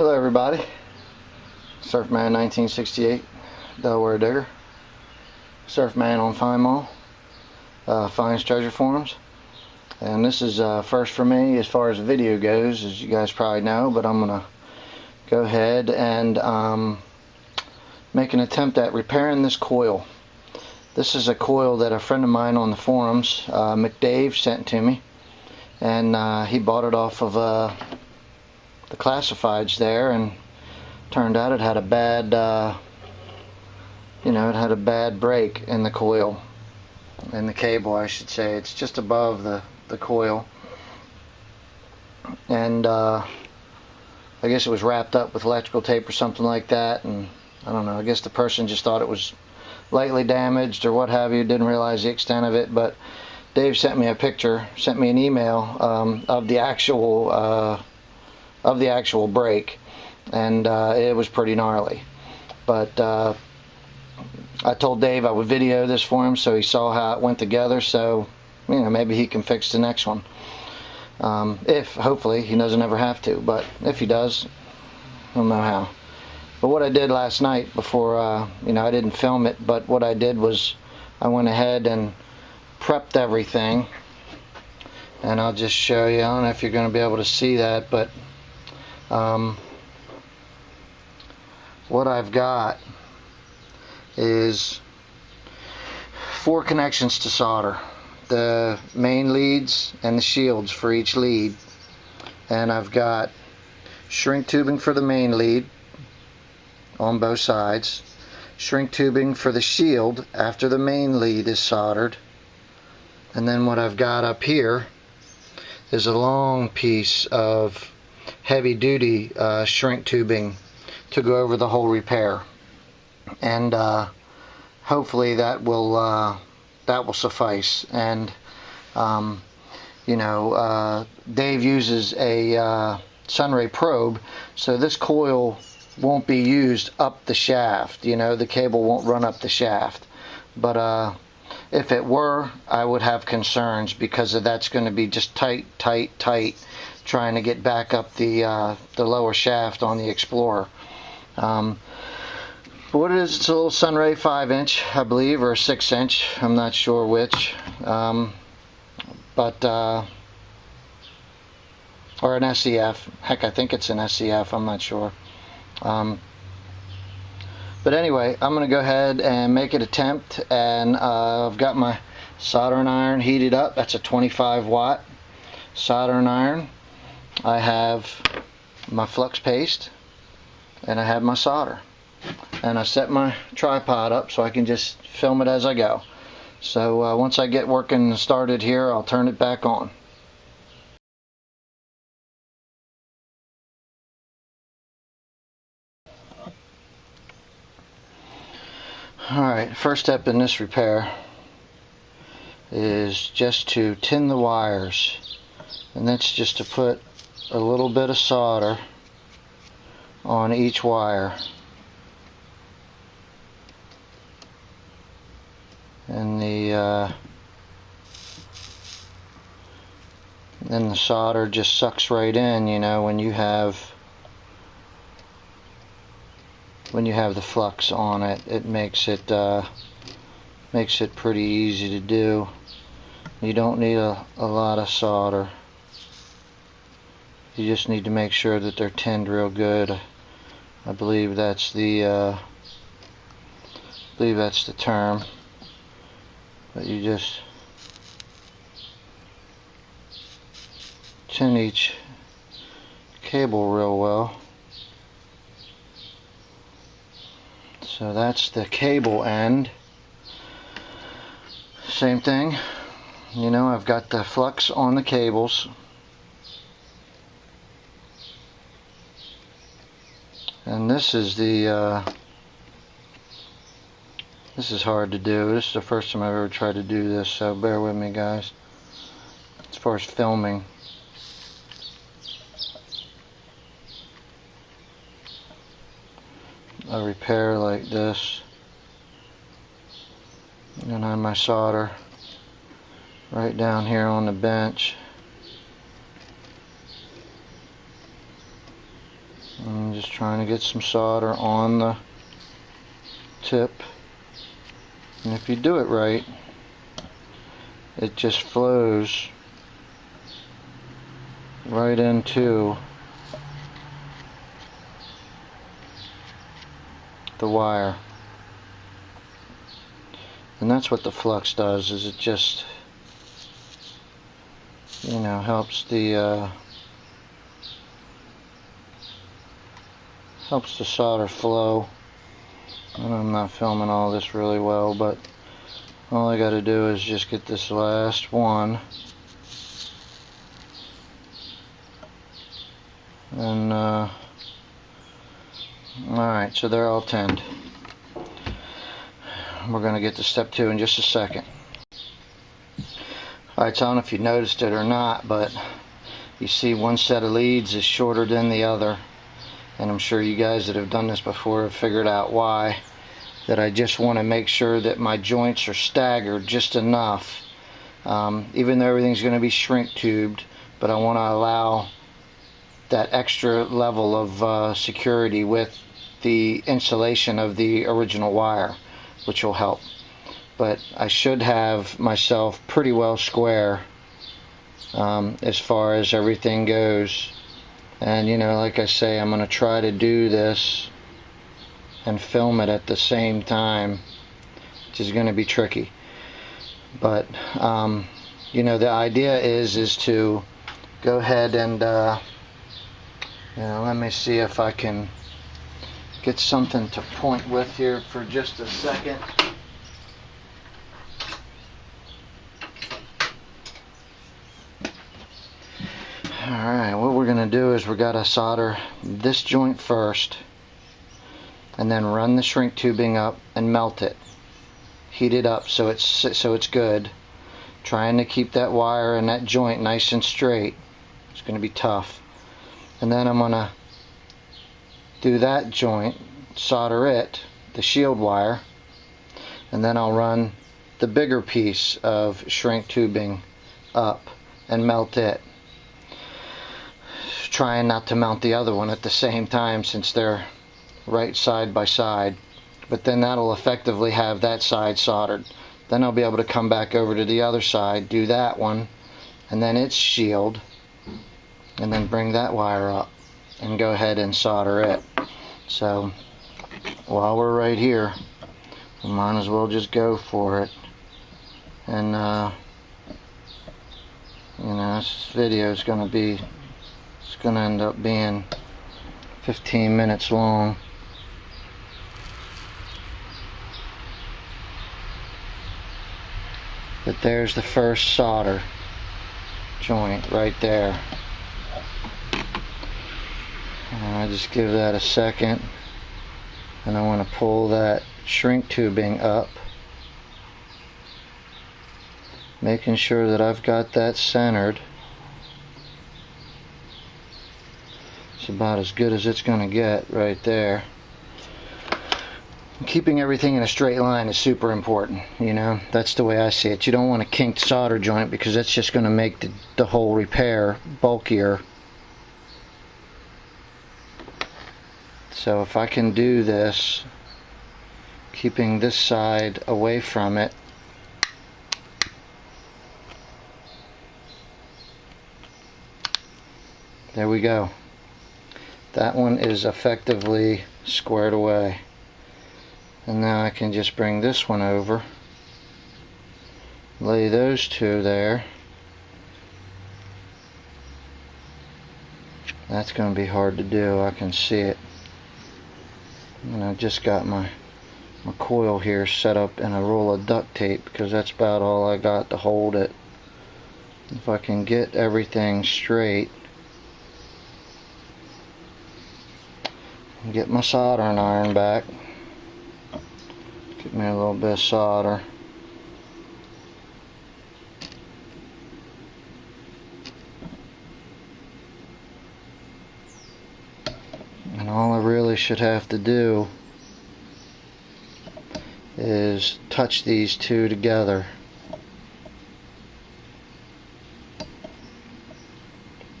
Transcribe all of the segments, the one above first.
Hello everybody, Surfman 1968, Delaware Digger, Surfman on Fine Fines Treasure Forums, and this is first for me as far as video goes, as you guys probably know, but I'm going to go ahead and make an attempt at repairing this coil. This is a coil that a friend of mine on the forums, McDave, sent to me, and he bought it off of the classifieds there, and turned out it had a bad it had a bad break in the coil, in the cable I should say. It's just above the coil, and I guess it was wrapped up with electrical tape or something like that, and I don't know, I guess the person just thought it was lightly damaged or what have you, didn't realize the extent of it. But Dave sent me a picture, sent me an email of the actual break, and it was pretty gnarly. But I told Dave I would video this for him so he saw how it went together, so maybe he can fix the next one. If hopefully he doesn't ever have to, but if he does, I don't know how. But what I did last night before, I didn't film it, but what I did was I went ahead and prepped everything, and I'll just show you. I don't know if you're going to be able to see that, but what I've got is 4 connections to solder, the main leads and the shields for each lead, and I've got shrink tubing for the main lead on both sides, shrink tubing for the shield after the main lead is soldered, and then what I've got up here is a long piece of heavy duty shrink tubing to go over the whole repair, and hopefully that will suffice. And Dave uses a sunray probe, so this coil won't be used up the shaft. The cable won't run up the shaft, but if it were, I would have concerns, because that's going to be just tight trying to get back up the lower shaft on the Explorer. But what it is, it's a little Sunray 5-inch, I believe, or a 6-inch, I'm not sure which, or an SEF. Heck, I think it's an SEF, I'm not sure. But anyway, I'm going to go ahead and make an attempt, and I've got my soldering iron heated up. That's a 25 watt soldering iron. I have my flux paste, and I have my solder, and I set my tripod up so I can just film it as I go. So once I get working started here, I'll turn it back on. Alright, first step in this repair is just to tin the wires, and that's just to put a little bit of solder on each wire, and then the solder just sucks right in, when you have the flux on it. It makes it pretty easy to do. You don't need a lot of solder. You just need to make sure that they're tinned real good. I believe that's the term. But you just tin each cable real well. So that's the cable end. Same thing, I've got the flux on the cables, and this is hard to do. This is the first time I've ever tried to do this, so bear with me, guys, as far as filming. A repair like this, and I have my solder right down here on the bench, I'm just trying to get some solder on the tip, and if you do it right, it just flows right into the wire. And that's what the flux does, is it just, you know, helps the solder flow. And I'm not filming all this really well, but all I got to do is just get this last one, and alright, so they're all tinned. We're going to get to step 2 in just a second. Alright, so I don't know if you noticed it or not, but you see one set of leads is shorter than the other, and I'm sure you guys that have done this before have figured out why. That I just want to make sure that my joints are staggered just enough, even though everything's going to be shrink tubed, but I want to allow that extra level of security with the insulation of the original wire, which will help. But I should have myself pretty well square as far as everything goes. And you know, like I say, I'm going to try to do this and film it at the same time, which is going to be tricky. But you know, the idea is to go ahead and you know, let me see if I can get something to point with here for just a second. Alright, what we're going to do is we're got to solder this joint first, and then run the shrink tubing up and melt it. Heat it up so it's good. Trying to keep that wire and that joint nice and straight. It's going to be tough. And then I'm going to do that joint, solder it, the shield wire, and then I'll run the bigger piece of shrink tubing up and melt it. Trying not to mount the other one at the same time since they're right side by side, but then that'll effectively have that side soldered. Then I'll be able to come back over to the other side, do that one, and then its shield, and then bring that wire up and go ahead and solder it. So while we're right here, we might as well just go for it. And you know, this video is going to end up being 15 minutes long. But there's the first solder joint right there. And I just give that a second, and I want to pull that shrink tubing up, making sure that I've got that centered. It's about as good as it's going to get right there. Keeping everything in a straight line is super important, you know. That's the way I see it. You don't want a kinked solder joint because that's just going to make the whole repair bulkier. So if I can do this, keeping this side away from it, there we go. That one is effectively squared away. And now I can just bring this one over, lay those two there. That's going to be hard to do, I can see it. And I've just got my coil here set up in a roll of duct tape because that's about all I got to hold it. If I can get everything straight, get my soldering iron back. Get me a little bit of solder. And all I really should have to do is touch these two together.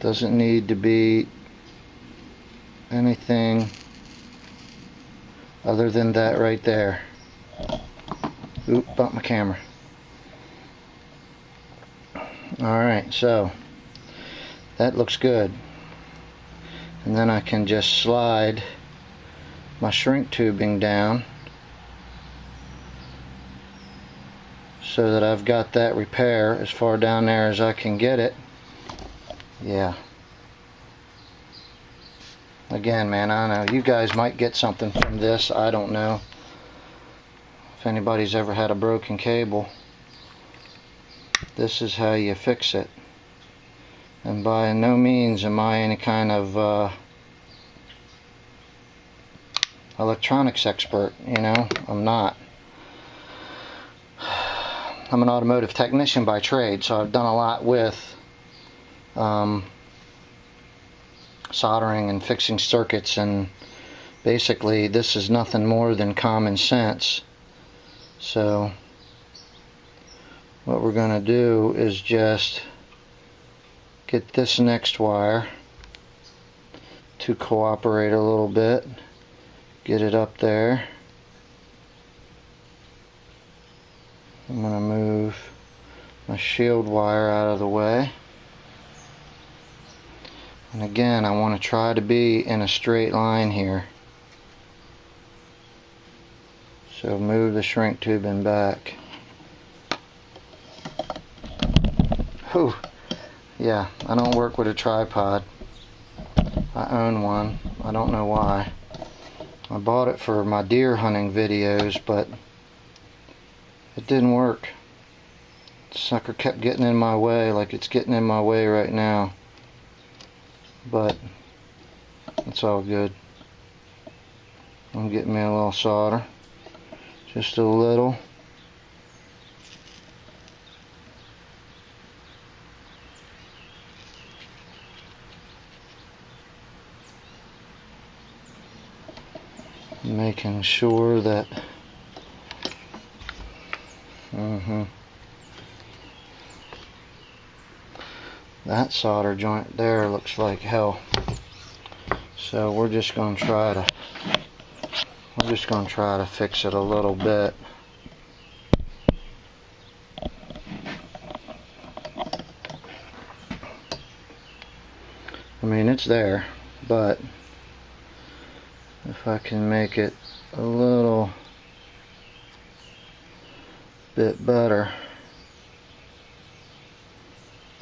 Doesn't need to be anything other than that right there. Oop, bumped my camera. Alright, so that looks good. And then I can just slide my shrink tubing down so that I've got that repair as far down there as I can get it. Yeah. Again, man, I know you guys might get something from this. I don't know if anybody's ever had a broken cable. This is how you fix it. And by no means am I any kind of electronics expert, you know. I'm not. I'm an automotive technician by trade, so I've done a lot with soldering and fixing circuits, and basically this is nothing more than common sense. So what we're going to do is just get this next wire to cooperate a little bit, get it up there. I'm going to move my shield wire out of the way. And again, I want to try to be in a straight line here. So move the shrink tubing back. Whew. Yeah, I don't work with a tripod. I own one. I don't know why. I bought it for my deer hunting videos, but it didn't work. The sucker kept getting in my way, like it's getting in my way right now. But it's all good. I'm getting me a little solder. Just a little. Making sure that that solder joint there looks like hell. So we're just going to try to fix it a little bit. I mean, it's there, but if I can make it a little bit better,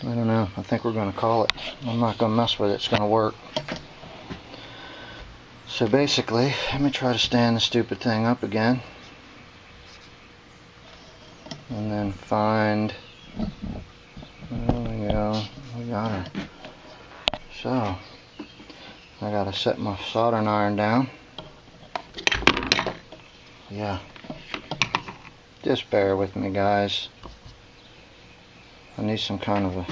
I don't know. I think we're going to call it. I'm not going to mess with it. It's going to work. So basically, let me try to stand the stupid thing up again. And then find, there we go, we got her. So, I got to set my soldering iron down. Yeah. Just bear with me, guys. I need some kind of a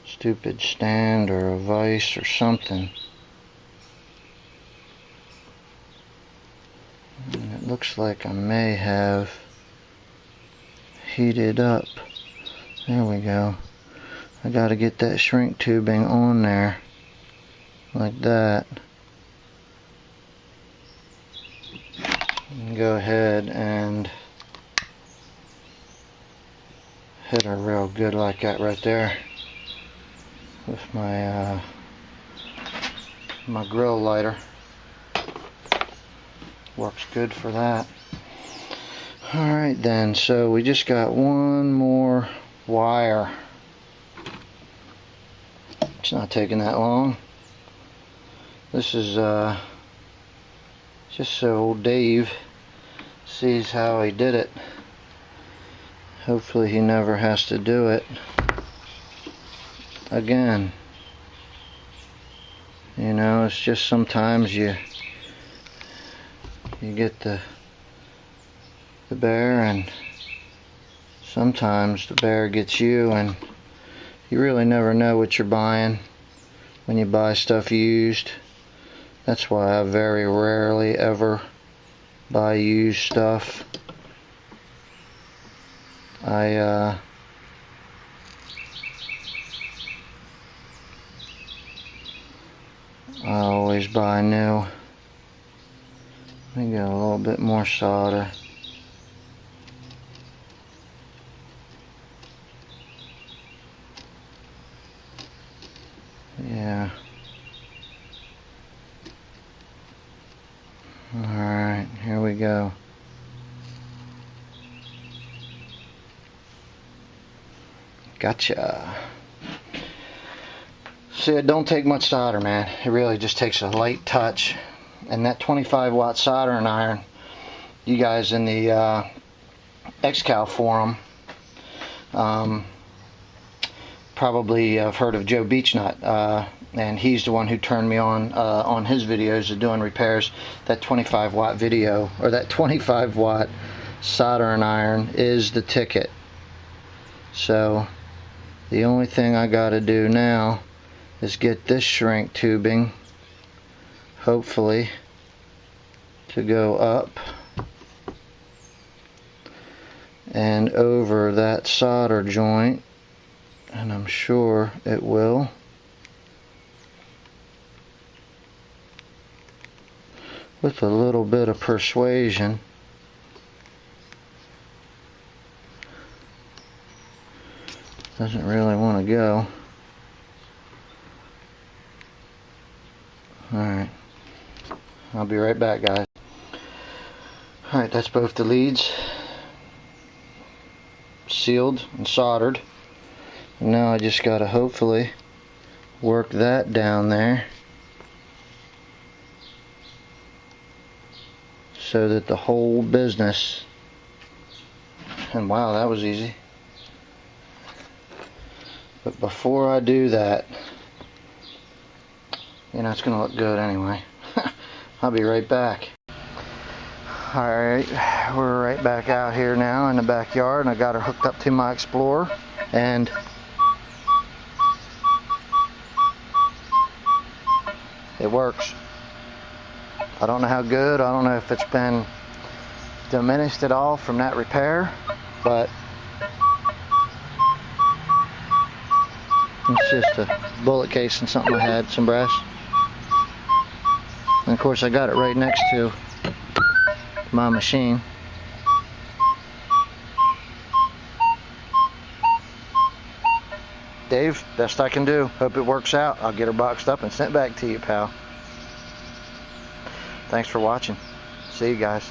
stupid stand or a vise or something. And it looks like I may have heated up. There we go. I got to get that shrink tubing on there like that. And go ahead and hit her real good like that right there with my my grill lighter. Works good for that. Alright then, so we just got one more wire. It's not taking that long. This is just so old Dave sees how he did it. Hopefully he never has to do it again. You know, it's just sometimes you get the bear, and sometimes the bear gets you, and you really never know what you're buying when you buy stuff used. That's why I very rarely ever buy used stuff. I I always buy new. Let me get a little bit more solder. Yeah. Alright, here we go. Gotcha. See, it don't take much solder, man. It really just takes a light touch. And that 25-watt soldering iron, you guys in the XCal forum probably have heard of Joe Beechnut, and he's the one who turned me on his videos of doing repairs. That 25-watt video, or that 25-watt soldering iron is the ticket. So the only thing I got to do now is get this shrink tubing, hopefully, to go up and over that solder joint, and I'm sure it will. With a little bit of persuasion. Doesn't really want to go. Alright, I'll be right back, guys. Alright, that's both the leads sealed and soldered. And now I just got to hopefully work that down there so that the whole business, and wow, that was easy. But before I do that, you know, it's going to look good anyway. I'll be right back. Alright, we're right back out here now in the backyard, and I got her hooked up to my Explorer, and it works. I don't know how good, I don't know if it's been diminished at all from that repair, but it's just a bullet case and something I had, some brass. And of course I got it right next to my machine. Dave, best I can do. Hope it works out. I'll get her boxed up and sent back to you, pal. Thanks for watching. See you guys.